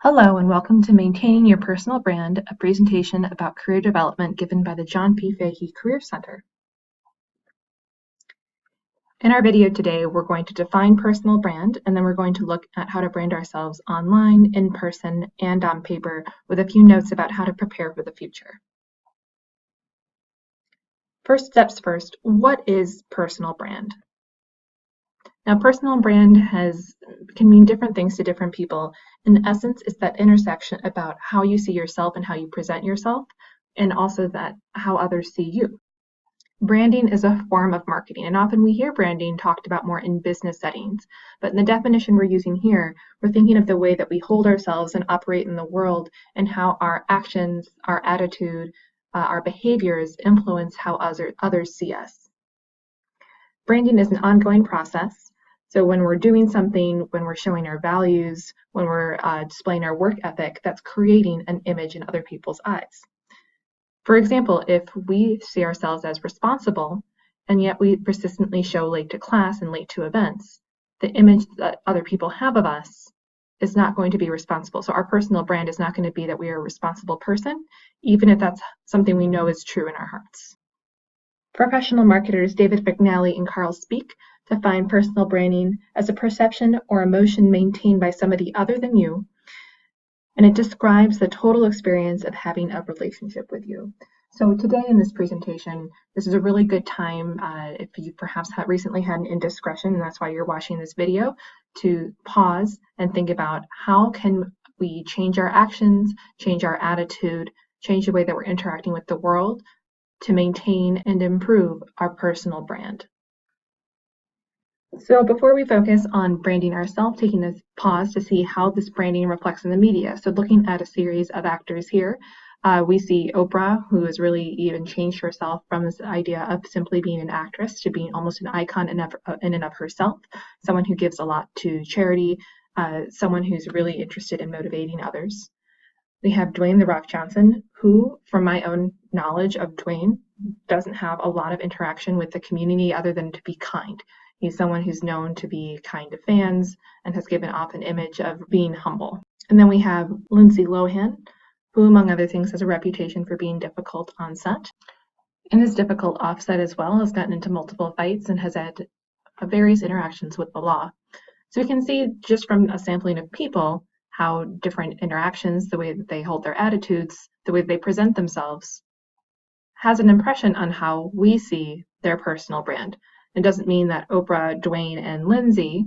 Hello and welcome to Maintaining Your Personal Brand, a presentation about career development given by the John P. Fahey Career Center. In our video today, we're going to define personal brand, and then we're going to look at how to brand ourselves online, in person, and on paper, with a few notes about how to prepare for the future. First steps first, what is personal brand? Now, personal brand can mean different things to different people. In essence, it's that intersection about how you see yourself and how you present yourself, and also that how others see you. Branding is a form of marketing, and often we hear branding talked about more in business settings. But in the definition we're using here, we're thinking of the way that we hold ourselves and operate in the world, and how our actions, our attitude, our behaviors influence how others see us. Branding is an ongoing process. So when we're doing something, when we're showing our values, when we're displaying our work ethic, that's creating an image in other people's eyes. For example, if we see ourselves as responsible, and yet we persistently show late to class and late to events, the image that other people have of us is not going to be responsible. So our personal brand is not going to be that we are a responsible person, even if that's something we know is true in our hearts. Professional marketers David McNally and Carl Speak define personal branding as a perception or emotion maintained by somebody other than you, and it describes the total experience of having a relationship with you. So today in this presentation, this is a really good time if you perhaps have recently had an indiscretion, and that's why you're watching this video, to pause and think about how can we change our actions, change our attitude, change the way that we're interacting with the world to maintain and improve our personal brand. So before we focus on branding ourselves, taking a pause to see how this branding reflects in the media. So looking at a series of actors here, we see Oprah, who has really even changed herself from this idea of simply being an actress to being almost an icon in and of herself, someone who gives a lot to charity, someone who's really interested in motivating others. We have Dwayne "The Rock" Johnson, who, from my own knowledge of Dwayne, doesn't have a lot of interaction with the community other than to be kind. He's someone who's known to be kind to fans and has given off an image of being humble. And then we have Lindsay Lohan, who, among other things, has a reputation for being difficult on set and is difficult off set as well, has gotten into multiple fights and has had various interactions with the law. So we can see just from a sampling of people how different interactions, the way that they hold their attitudes, the way they present themselves, has an impression on how we see their personal brand. It doesn't mean that Oprah, Dwayne, and Lindsay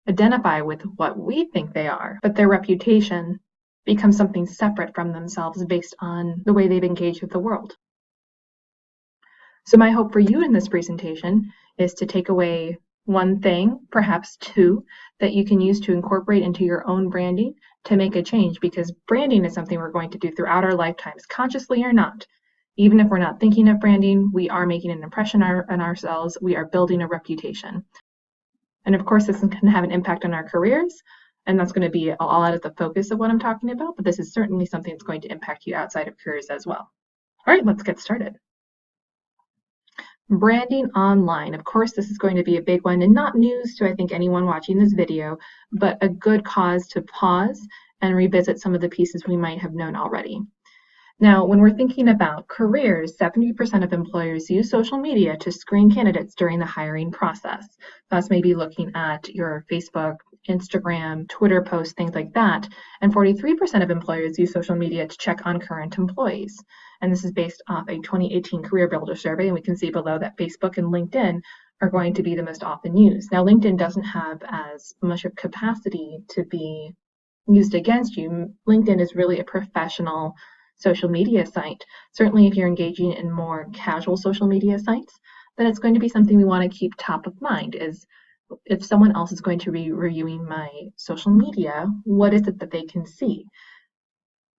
identify with what we think they are, but their reputation becomes something separate from themselves based on the way they've engaged with the world. So my hope for you in this presentation is to take away one thing, perhaps two, that you can use to incorporate into your own branding to make a change, because branding is something we're going to do throughout our lifetimes, consciously or not. Even if we're not thinking of branding, we are making an impression on ourselves, we are building a reputation. And of course, this can have an impact on our careers, and that's going to be all out of the focus of what I'm talking about, but this is certainly something that's going to impact you outside of careers as well. All right, let's get started. Branding online. Of course, this is going to be a big one, and not news to, I think, anyone watching this video, but a good cause to pause and revisit some of the pieces we might have known already. Now, when we're thinking about careers, 70% of employers use social media to screen candidates during the hiring process. That's maybe looking at your Facebook, Instagram, Twitter posts, things like that. And 43% of employers use social media to check on current employees. And this is based off a 2018 Career Builder survey. And we can see below that Facebook and LinkedIn are going to be the most often used. Now, LinkedIn doesn't have as much of capacity to be used against you. LinkedIn is really a professional social media site. Certainly if you're engaging in more casual social media sites, then it's going to be something we want to keep top of mind, is if someone else is going to be reviewing my social media, what is it that they can see?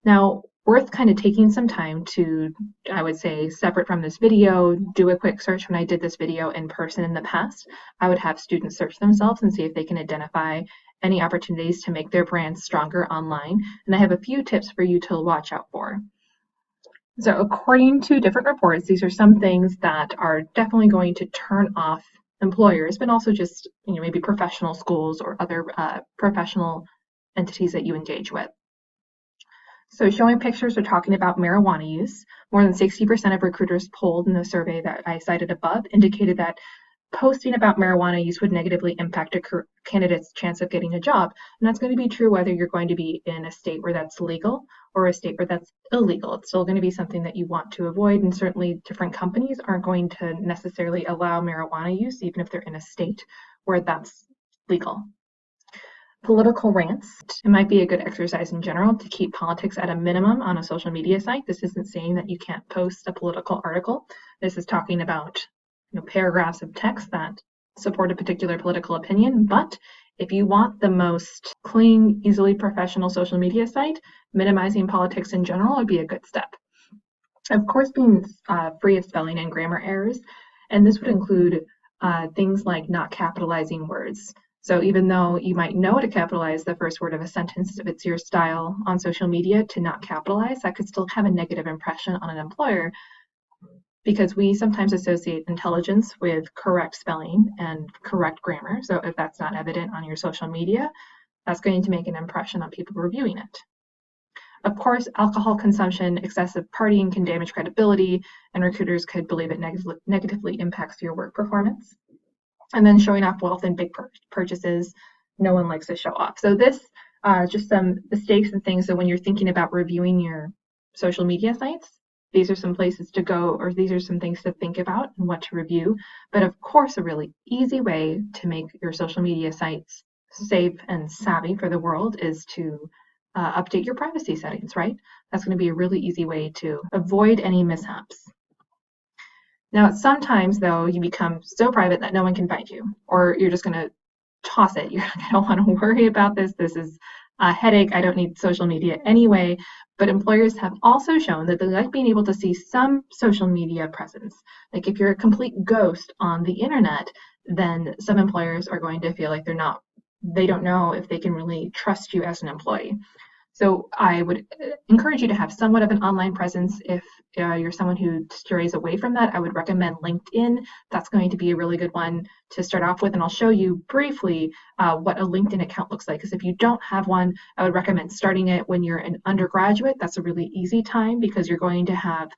Now, worth kind of taking some time to, I would say, separate from this video, do a quick search. When I did this video in person in the past, I would have students search themselves and see if they can identify any opportunities to make their brand stronger online. And I have a few tips for you to watch out for. So according to different reports, these are some things that are definitely going to turn off employers, but also just maybe professional schools or other professional entities that you engage with. So showing pictures or talking about marijuana use, more than 60% of recruiters polled in the survey that I cited above indicated that posting about marijuana use would negatively impact a candidate's chance of getting a job. And that's going to be true whether you're going to be in a state where that's legal or a state where that's illegal. It's still going to be something that you want to avoid, and certainly different companies aren't going to necessarily allow marijuana use even if they're in a state where that's legal. Political rants. It might be a good exercise in general to keep politics at a minimum on a social media site. This isn't saying that you can't post a political article. This is talking about paragraphs of text that support a particular political opinion. But if you want the most clean, easily professional social media site, minimizing politics in general would be a good step. Of course, being free of spelling and grammar errors, and this would include things like not capitalizing words. So even though you might know to capitalize the first word of a sentence, if it's your style on social media to not capitalize, that could still have a negative impression on an employer, because we sometimes associate intelligence with correct spelling and correct grammar. So if that's not evident on your social media, that's going to make an impression on people reviewing it. Of course, alcohol consumption, excessive partying can damage credibility, and recruiters could believe it negatively impacts your work performance. And then showing off wealth and big purchases, no one likes to show off. So this, just some mistakes and things. So when you're thinking about reviewing your social media sites, these are some places to go, or these are some things to think about and what to review. But of course, a really easy way to make your social media sites safe and savvy for the world is to update your privacy settings, right? That's going to be a really easy way to avoid any mishaps. Now, sometimes, though, you become so private that no one can find you, or you're just going to toss it. I don't want to worry about this. This is a headache. I don't need social media anyway. But employers have also shown that they like being able to see some social media presence. Like if you're a complete ghost on the internet, then some employers are going to feel like they don't know if they can really trust you as an employee. So I would encourage you to have somewhat of an online presence. If you're someone who strays away from that, I would recommend LinkedIn. That's going to be a really good one to start off with. And I'll show you briefly what a LinkedIn account looks like. Because if you don't have one, I would recommend starting it when you're an undergraduate. That's a really easy time because you're going to have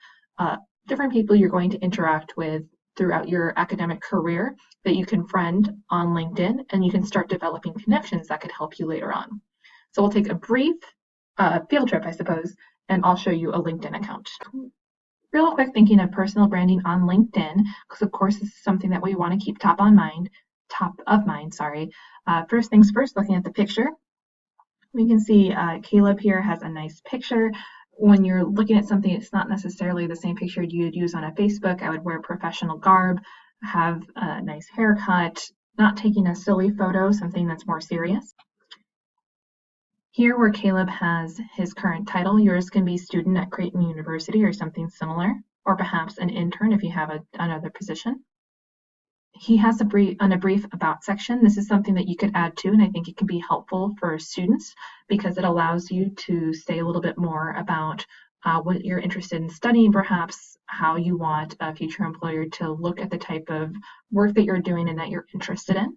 different people you're going to interact with throughout your academic career that you can friend on LinkedIn, and you can start developing connections that could help you later on. So we'll take a brief field trip, I suppose, and I'll show you a LinkedIn account. Real quick, thinking of personal branding on LinkedIn, because of course this is something that we want to keep top of mind. First things first, looking at the picture, we can see Caleb here has a nice picture. When you're looking at something, it's not necessarily the same picture you'd use on a Facebook. I would wear professional garb, have a nice haircut, not taking a silly photo, something that's more serious. Here where Caleb has his current title, yours can be student at Creighton University or something similar, or perhaps an intern if you have another position. He has a brief about section. This is something that you could add to, and I think it can be helpful for students because it allows you to say a little bit more about what you're interested in studying, perhaps how you want a future employer to look at the type of work that you're doing and that you're interested in.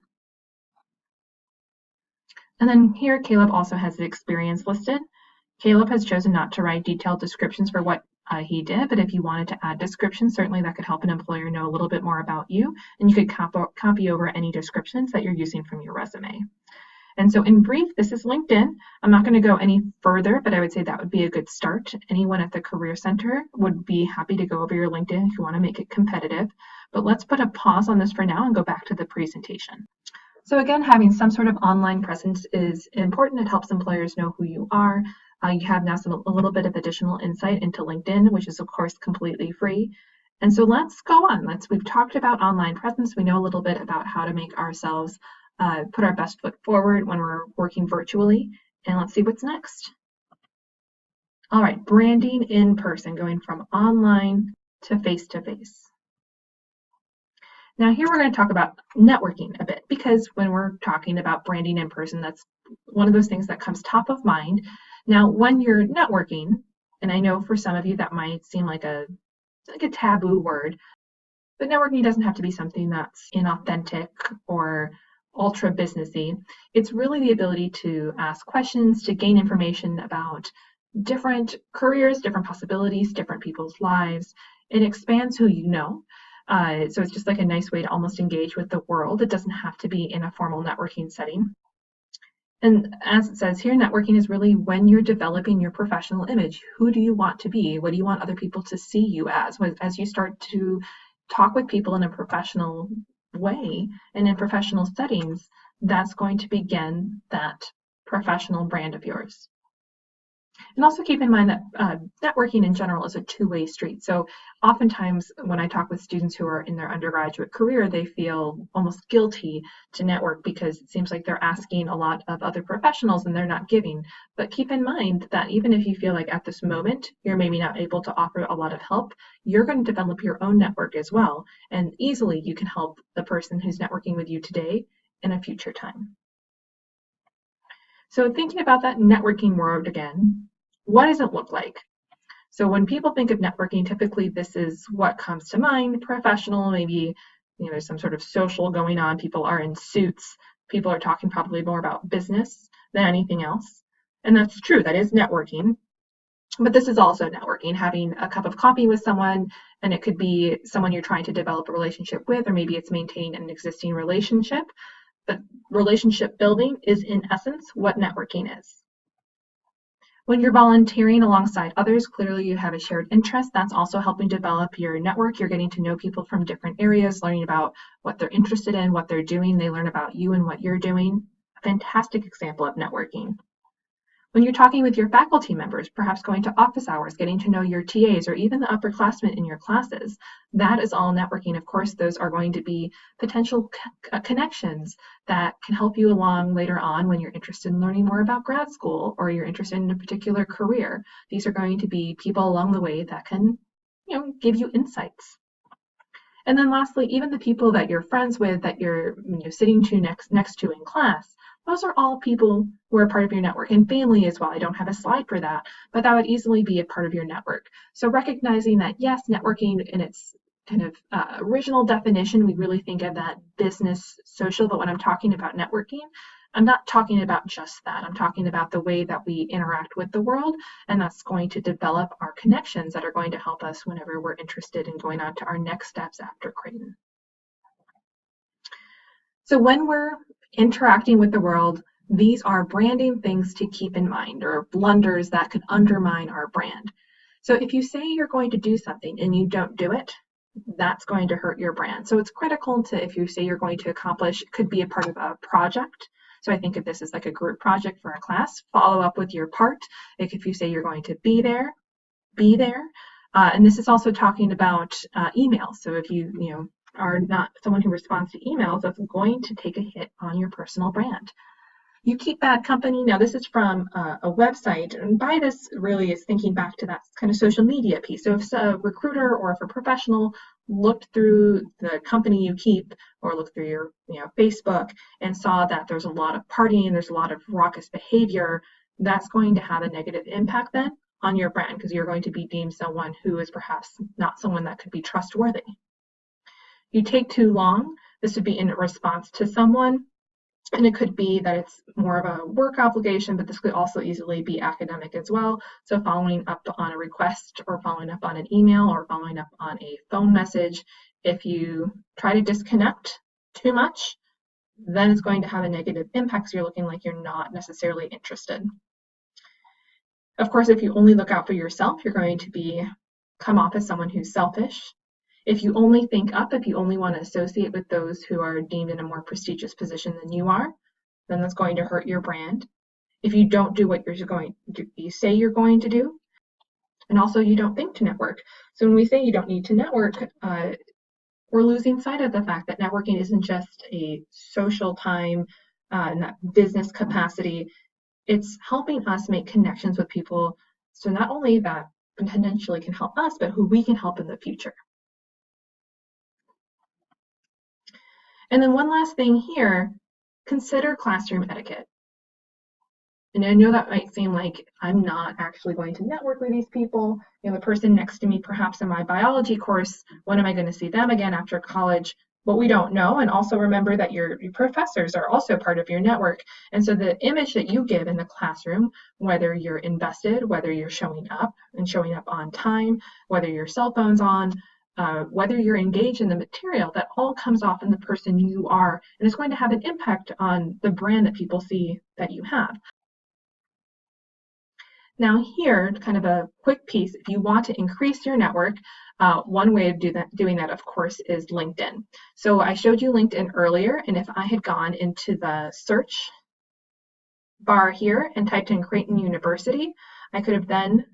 And then here, Caleb also has the experience listed. Caleb has chosen not to write detailed descriptions for what he did, but if you wanted to add descriptions, certainly that could help an employer know a little bit more about you, and you could copy over any descriptions that you're using from your resume. And so in brief, this is LinkedIn. I'm not going to go any further, but I would say that would be a good start. Anyone at the Career Center would be happy to go over your LinkedIn if you want to make it competitive. But let's put a pause on this for now and go back to the presentation. So again, having some sort of online presence is important. It helps employers know who you are. You have now a little bit of additional insight into LinkedIn, which is of course completely free. And so let's go on. We've talked about online presence. We know a little bit about how to make ourselves put our best foot forward when we're working virtually. And let's see what's next. All right, branding in person, going from online to face-to-face. Now here we're going to talk about networking a bit, because when we're talking about branding in person, that's one of those things that comes top of mind. Now, when you're networking, and I know for some of you that might seem like a taboo word, but networking doesn't have to be something that's inauthentic or ultra businessy. It's really the ability to ask questions, to gain information about different careers, different possibilities, different people's lives. It expands who you know. So it's just like a nice way to almost engage with the world. It doesn't have to be in a formal networking setting. And as it says here, networking is really when you're developing your professional image. Who do you want to be? What do you want other people to see you as you start to talk with people in a professional way and in professional settings, that's going to begin that professional brand of yours. And also keep in mind that networking in general is a two-way street. So oftentimes when I talk with students who are in their undergraduate career, they feel almost guilty to network because it seems like they're asking a lot of other professionals and they're not giving. But keep in mind that even if you feel like at this moment you're maybe not able to offer a lot of help, you're going to develop your own network as well. And easily you can help the person who's networking with you today in a future time. So thinking about that networking word again, what does it look like? So when people think of networking, typically this is what comes to mind: professional, maybe there's some sort of social going on. People are in suits. People are talking probably more about business than anything else. And that's true, that is networking. But this is also networking, having a cup of coffee with someone, and it could be someone you're trying to develop a relationship with, or maybe it's maintaining an existing relationship. But relationship building is in essence what networking is. When you're volunteering alongside others, clearly you have a shared interest. That's also helping develop your network. You're getting to know people from different areas, learning about what they're interested in, what they're doing. They learn about you and what you're doing. A fantastic example of networking. When you're talking with your faculty members, perhaps going to office hours, getting to know your TAs, or even the upperclassmen in your classes, that is all networking. Of course, those are going to be potential connections that can help you along later on when you're interested in learning more about grad school or you're interested in a particular career. These are going to be people along the way that can, give you insights. And then lastly, even the people that you're friends with, that you're sitting to next to in class, those are all people who are part of your network, and family as well. I don't have a slide for that, but that would easily be a part of your network. So recognizing that, yes, networking in its kind of original definition, we really think of that business social, but when I'm talking about networking, I'm not talking about just that. I'm talking about the way that we interact with the world, and that's going to develop our connections that are going to help us whenever we're interested in going on to our next steps after Creighton. So when we're interacting with the world, these are branding things to keep in mind, or blunders that could undermine our brand. So if you say you're going to do something and you don't do it, that's going to hurt your brand. So it's critical to, if you say you're going to accomplish, it could be a part of a project. So I think of this as like a group project for a class. Follow up with your part. Like if you say you're going to be there, be there. And this is also talking about email. So if you are not someone who responds to emails, that's going to take a hit on your personal brand. You keep bad company. Now this is from a website, and by this really is thinking back to that kind of social media piece. So if a recruiter or if a professional looked through the company you keep, or looked through your Facebook and saw that there's a lot of partying, there's a lot of raucous behavior, that's going to have a negative impact then on your brand, because you're going to be deemed someone who is perhaps not someone that could be trustworthy. You take too long, this would be in response to someone, and it could be that it's more of a work obligation, but this could also easily be academic as well. So following up on a request, or following up on an email, or following up on a phone message, if you try to disconnect too much, then it's going to have a negative impact because you're looking like you're not necessarily interested. Of course, if you only look out for yourself, you're going to come off as someone who's selfish. If you only think up, if you only want to associate with those who are deemed in a more prestigious position than you are, then that's going to hurt your brand. If you don't do what you say you're going to do, and also you don't think to network. So when we say you don't need to network, we're losing sight of the fact that networking isn't just a social time in that business capacity. It's helping us make connections with people, so not only that potentially can help us, but who we can help in the future. And then one last thing here, consider classroom etiquette. And I know that might seem like I'm not actually going to network with these people. The person next to me, perhaps in my biology course, when am I going to see them again after college? what we don't know. And also remember that your professors are also part of your network. And so the image that you give in the classroom, whether you're invested, whether you're showing up and showing up on time, whether your cell phone's on, whether you're engaged in the material, that all comes off in the person you are, and it's going to have an impact on the brand that people see that you have. Now here, kind of a quick piece, if you want to increase your network, one way of doing that, of course, is LinkedIn. So I showed you LinkedIn earlier, and if I had gone into the search bar here and typed in Creighton University, I could have then,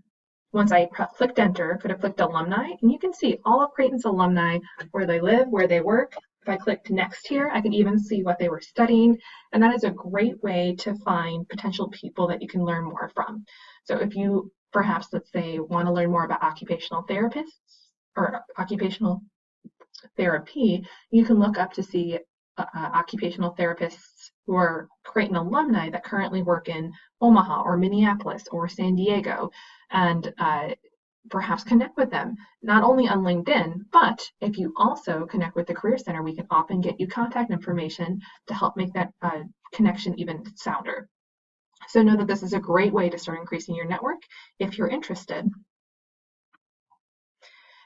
once I clicked enter, could have clicked alumni, and you can see all of Creighton's alumni, where they live, where they work. If I clicked next here, I could even see what they were studying, and that is a great way to find potential people that you can learn more from. So if you perhaps, let's say, want to learn more about occupational therapists or occupational therapy, you can look up to see occupational therapists who are Creighton alumni that currently work in Omaha or Minneapolis or San Diego, and perhaps connect with them, not only on LinkedIn, but if you also connect with the Career Center, we can often get you contact information to help make that connection even sounder. So know that this is a great way to start increasing your network if you're interested.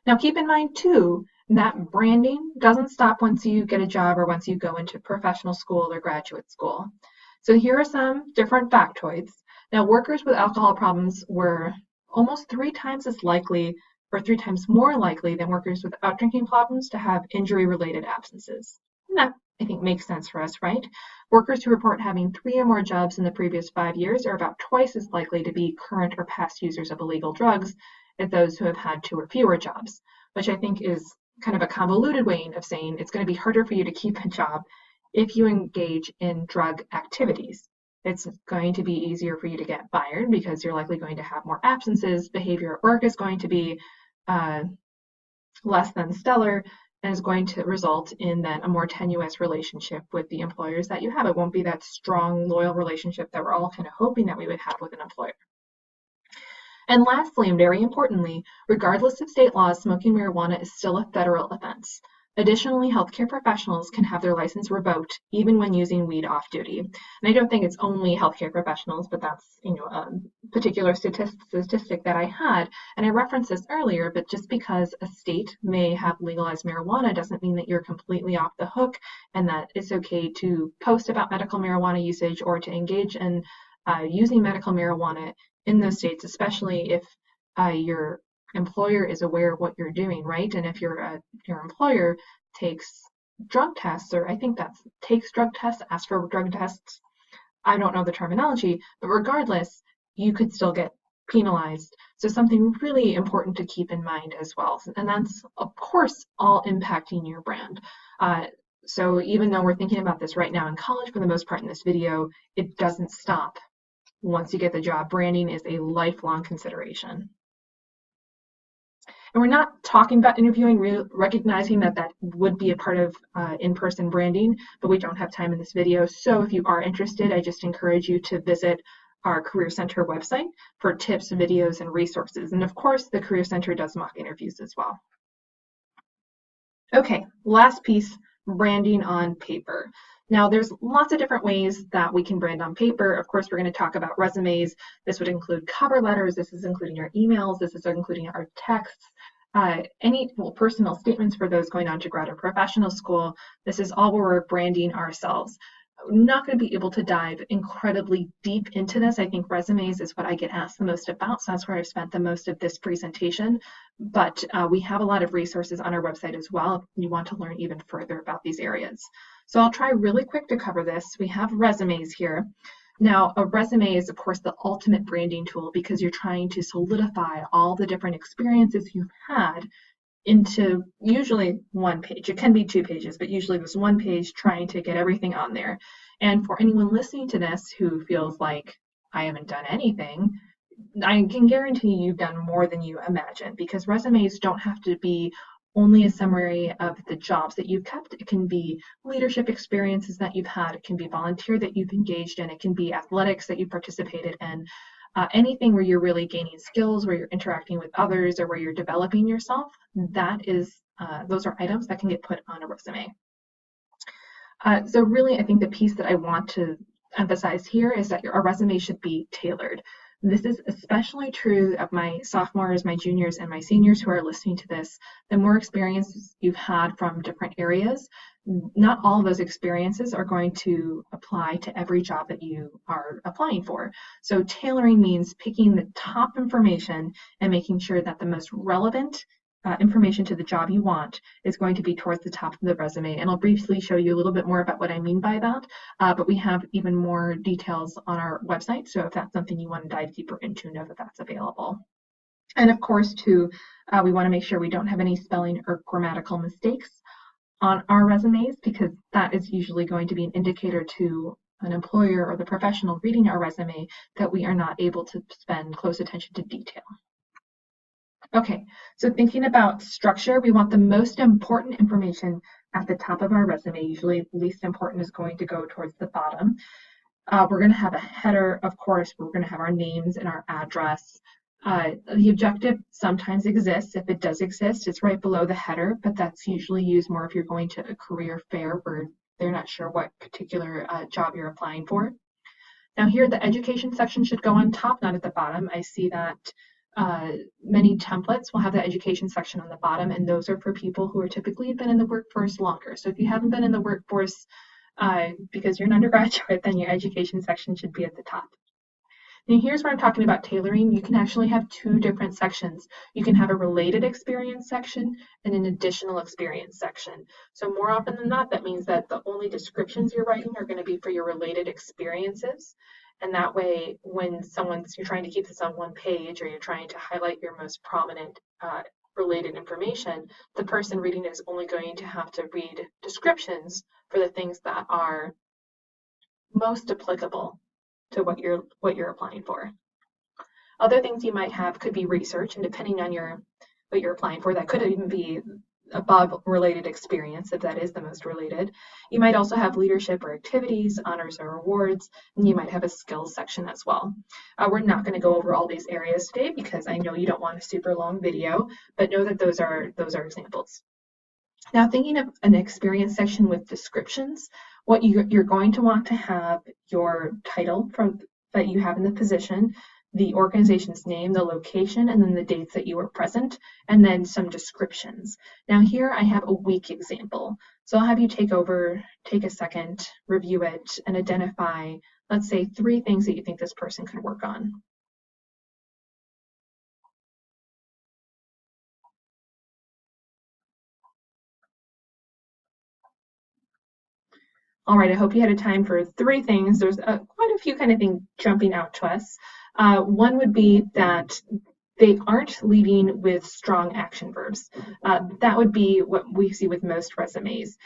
Now keep in mind too, that branding doesn't stop once you get a job or once you go into professional school or graduate school. So here are some different factoids. Now, workers with alcohol problems were almost 3 times as likely or 3 times more likely than workers without drinking problems to have injury-related absences. And that, I think, makes sense for us, right? Workers who report having 3 or more jobs in the previous 5 years are about twice as likely to be current or past users of illegal drugs as those who have had 2 or fewer jobs, which I think is kind of a convoluted way of saying it's going to be harder for you to keep a job if you engage in drug activities. It's going to be easier for you to get fired because you're likely going to have more absences, behavior at work is going to be less than stellar, and is going to result in then a more tenuous relationship with the employers that you have. It won't be that strong, loyal relationship that we're all kind of hoping that we would have with an employer. And lastly, and very importantly, regardless of state laws, smoking marijuana is still a federal offense. Additionally, healthcare professionals can have their license revoked even when using weed off-duty. And I don't think it's only healthcare professionals, but that's a particular statistic that I had. And I referenced this earlier, but just because a state may have legalized marijuana doesn't mean that you're completely off the hook and that it's okay to post about medical marijuana usage or to engage in using medical marijuana in those states, especially if your employer is aware of what you're doing, right? And if your employer takes drug tests, or I think that's takes drug tests, asks for drug tests, I don't know the terminology, but regardless, you could still get penalized. So something really important to keep in mind as well. And that's, of course, all impacting your brand. So even though we're thinking about this right now in college for the most part in this video, it doesn't stop. Once you get the job, branding is a lifelong consideration. And we're not talking about interviewing, recognizing that that would be a part of in-person branding, but we don't have time in this video. So if you are interested, I just encourage you to visit our Career Center website for tips, videos, and resources. And of course, the Career Center does mock interviews as well. Okay, last piece, branding on paper. Now, there's lots of different ways that we can brand on paper. Of course, we're going to talk about resumes. This would include cover letters. This is including your emails. This is including our texts. Any personal statements for those going on to grad or professional school. This is all where we're branding ourselves. I'm not going to be able to dive incredibly deep into this. I think resumes is what I get asked the most about, so that's where I've spent the most of this presentation. But we have a lot of resources on our website as well if you want to learn even further about these areas. So I'll try really quick to cover this. We have resumes here. Now, a resume is, of course, the ultimate branding tool because you're trying to solidify all the different experiences you've had into usually 1 page. It can be 2 pages, but usually this 1 page trying to get everything on there. And for anyone listening to this who feels like I haven't done anything, I can guarantee you've done more than you imagine because resumes don't have to be only a summary of the jobs that you've kept. It can be leadership experiences that you've had. It can be volunteer that you've engaged in. It can be athletics that you've participated in. Anything where you're really gaining skills, where you're interacting with others, or where you're developing yourself, that is, those are items that can get put on a resume. So really, I think the piece that I want to emphasize here is that our resume should be tailored. This is especially true of my sophomores, my juniors, and my seniors who are listening to this. The more experiences you've had from different areas, not all of those experiences are going to apply to every job that you are applying for. So tailoring means picking the top information and making sure that the most relevant information to the job you want is going to be towards the top of the resume. And I'll briefly show you a little bit more about what I mean by that, but we have even more details on our website. So if that's something you want to dive deeper into, know that that's available. And of course, too, we want to make sure we don't have any spelling or grammatical mistakes on our resumes, because that is usually going to be an indicator to an employer or the professional reading our resume that we are not able to spend close attention to detail. Okay, so thinking about structure, we want the most important information at the top of our resume. Usually least important is going to go towards the bottom. We're going to have a header, of course. We're going to have our names and our address. The objective sometimes exists. If it does exist, it's right below the header, but that's usually used more if you're going to a career fair where they're not sure what particular job you're applying for. Now here, the education section should go on top, not at the bottom. I see that many templates will have the education section on the bottom, and those are for people who are typically been in the workforce longer. So if you haven't been in the workforce because you're an undergraduate, then your education section should be at the top. Now here's where I'm talking about tailoring. You can actually have two different sections. You can have a related experience section and an additional experience section. So more often than not, that means that the only descriptions you're writing are going to be for your related experiences. And that way, when you're trying to keep this on one page, or you're trying to highlight your most prominent related information, the person reading it is only going to have to read descriptions for the things that are most applicable to what you're applying for. Other things you might have could be research, and depending on what you're applying for, that could even be above related experience, if that is the most related. You might also have leadership or activities, honors or awards, and you might have a skills section as well. We're not going to go over all these areas today because I know you don't want a super long video, but know that those are examples. Now, thinking of an experience section with descriptions, what you're going to want to have your title that you have in the position, the organization's name, the location, and then the dates that you were present, and then some descriptions. Now here I have a week example. So I'll have you take a second, review it, and identify, let's say, 3 things that you think this person could work on. All right, I hope you had a time for 3 things. There's quite a few kind of things jumping out to us. One would be that they aren't leading with strong action verbs. That would be what we see with most resumes.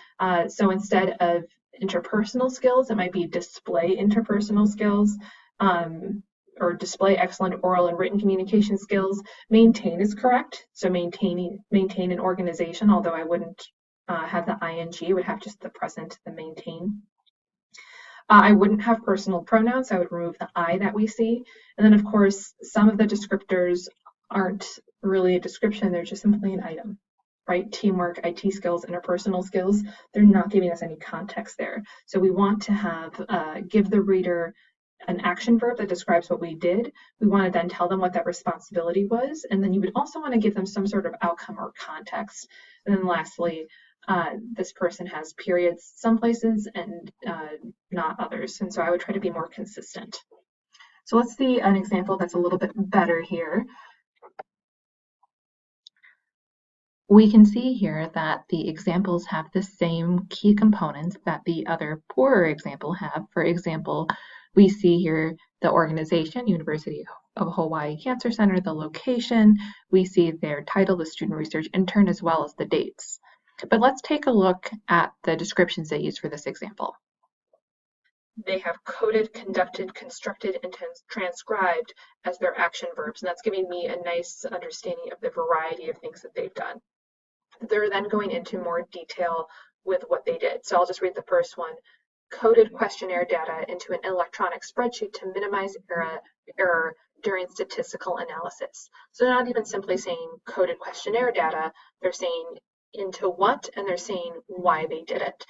So instead of interpersonal skills, it might be display interpersonal skills, or display excellent oral and written communication skills. Maintain is correct. So maintain an organization, although I wouldn't have the ing, would have just the present, the maintain. I wouldn't have personal pronouns. I would remove the I that we see. And then, of course, some of the descriptors aren't really a description. They're just simply an item, right? Teamwork, IT skills, interpersonal skills. They're not giving us any context there. So we want to have give the reader an action verb that describes what we did. We want to then tell them what that responsibility was. And then you would also want to give them some sort of outcome or context. And then lastly, this person has periods some places and not others. And so I would try to be more consistent. So let's see an example that's a little bit better here. We can see here that the examples have the same key components that the other poorer example have. For example, we see here the organization, University of Hawaii Cancer Center, the location. We see their title, the student research intern, as well as the dates. But let's take a look at the descriptions they use for this example. They have coded, conducted, constructed, and transcribed as their action verbs, and that's giving me a nice understanding of the variety of things that they've done. They're then going into more detail with what they did. So I'll just read the first one. Coded questionnaire data into an electronic spreadsheet to minimize error during statistical analysis. So they're not even simply saying coded questionnaire data, they're saying into what, and they're saying why they did it.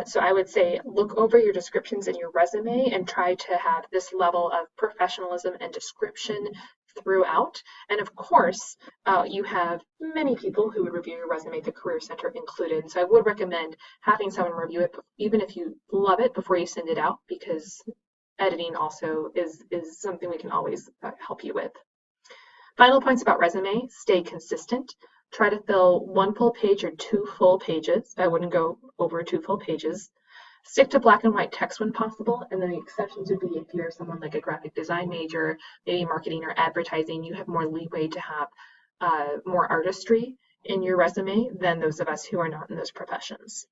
So I would say look over your descriptions in your resume and try to have this level of professionalism and description throughout. And of course, you have many people who would review your resume, the Career Center included. So I would recommend having someone review it, even if you love it, before you send it out, because editing also is something we can always help you with. Final points about resume: stay consistent. Try to fill 1 full page or 2 full pages. I wouldn't go over 2 full pages. Stick to black and white text when possible, and then the exceptions would be if you're someone like a graphic design major, maybe marketing or advertising, you have more leeway to have more artistry in your resume than those of us who are not in those professions.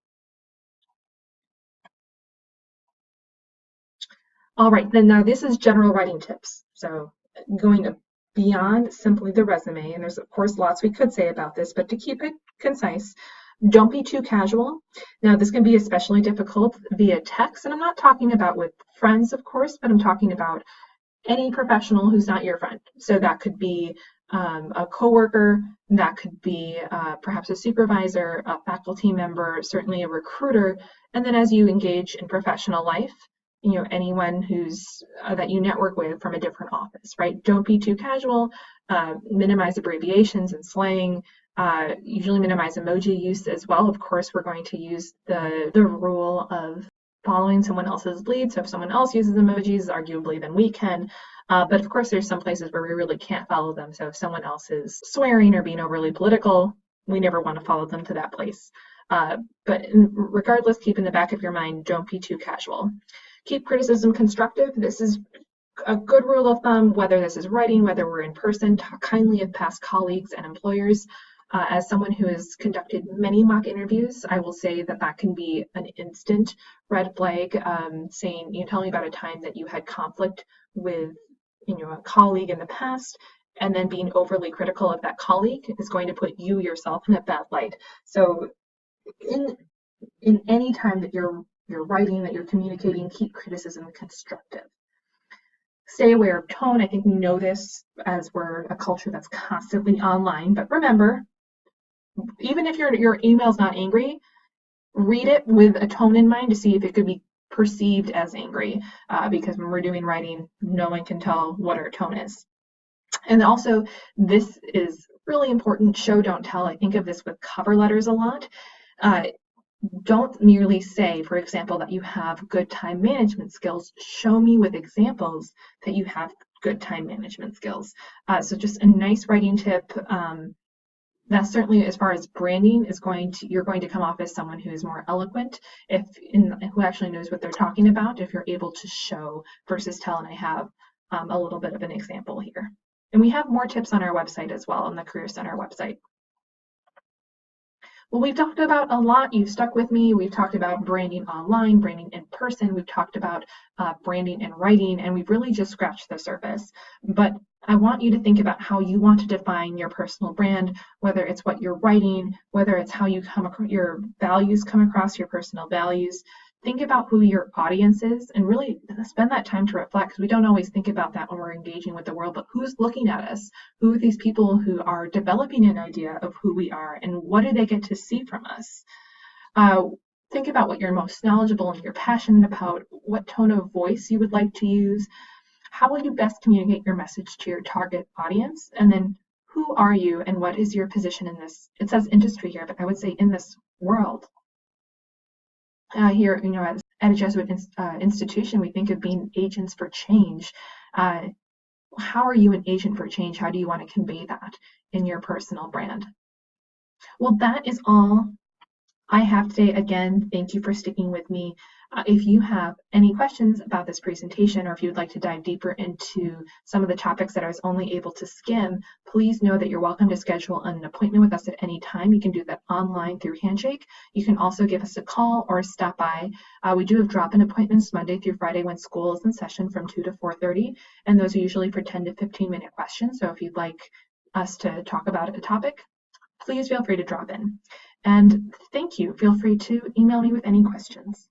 All right, then now this is general writing tips. So going beyond simply the resume, and there's of course lots we could say about this, but to keep it concise, don't be too casual. Now this can be especially difficult via text, and I'm not talking about with friends, of course, but I'm talking about any professional who's not your friend. So that could be a coworker, that could be perhaps a supervisor, a faculty member, certainly a recruiter, and then as you engage in professional life, anyone who's that you network with from a different office, right? Don't be too casual. Minimize abbreviations and slang. Usually minimize emoji use as well. Of course, we're going to use the rule of following someone else's lead. So if someone else uses emojis, arguably, then we can. But of course, there's some places where we really can't follow them. So if someone else is swearing or being overly political, we never want to follow them to that place. But regardless, keep in the back of your mind, don't be too casual. Keep criticism constructive. This is a good rule of thumb, whether this is writing, whether we're in person. Talk kindly of past colleagues and employers. As someone who has conducted many mock interviews, I will say that that can be an instant red flag, saying, tell me about a time that you had conflict with, a colleague in the past, and then being overly critical of that colleague is going to put you yourself in a bad light. So in any time that you're writing, that you're communicating, keep criticism constructive. Stay aware of tone. I think we know this as we're a culture that's constantly online, but remember, even if your email's not angry, read it with a tone in mind to see if it could be perceived as angry, because when we're doing writing, no one can tell what our tone is. And also, this is really important, show, don't tell. I think of this with cover letters a lot. Don't merely say, for example, that you have good time management skills. Show me with examples that you have good time management skills. So just a nice writing tip. That certainly, as far as branding, you're going to come off as someone who is more eloquent, who actually knows what they're talking about, if you're able to show versus tell. And I have a little bit of an example here. And we have more tips on our website as well, on the Career Center website. Well, we've talked about a lot. You've stuck with me. We've talked about branding online, branding in person. We've talked about branding and writing, and we've really just scratched the surface. But I want you to think about how you want to define your personal brand, whether it's what you're writing, whether it's how you your values come across, your personal values. Think about who your audience is and really spend that time to reflect, because we don't always think about that when we're engaging with the world, but who's looking at us? Who are these people who are developing an idea of who we are, and what do they get to see from us? Think about what you're most knowledgeable and you're passionate about, what tone of voice you would like to use. How will you best communicate your message to your target audience? And then who are you and what is your position in this? It says industry here, but I would say in this world. Here, at a Jesuit institution, we think of being agents for change. How are you an agent for change? How do you want to convey that in your personal brand? Well, that is all I have today. Again, thank you for sticking with me. If you have any questions about this presentation, or if you'd like to dive deeper into some of the topics that I was only able to skim, please know that you're welcome to schedule an appointment with us at any time. You can do that online through Handshake. You can also give us a call or stop by. We do have drop-in appointments Monday through Friday when school is in session from 2 to 4:30, and those are usually for 10 to 15-minute questions. So if you'd like us to talk about a topic, please feel free to drop in. And thank you. Feel free to email me with any questions.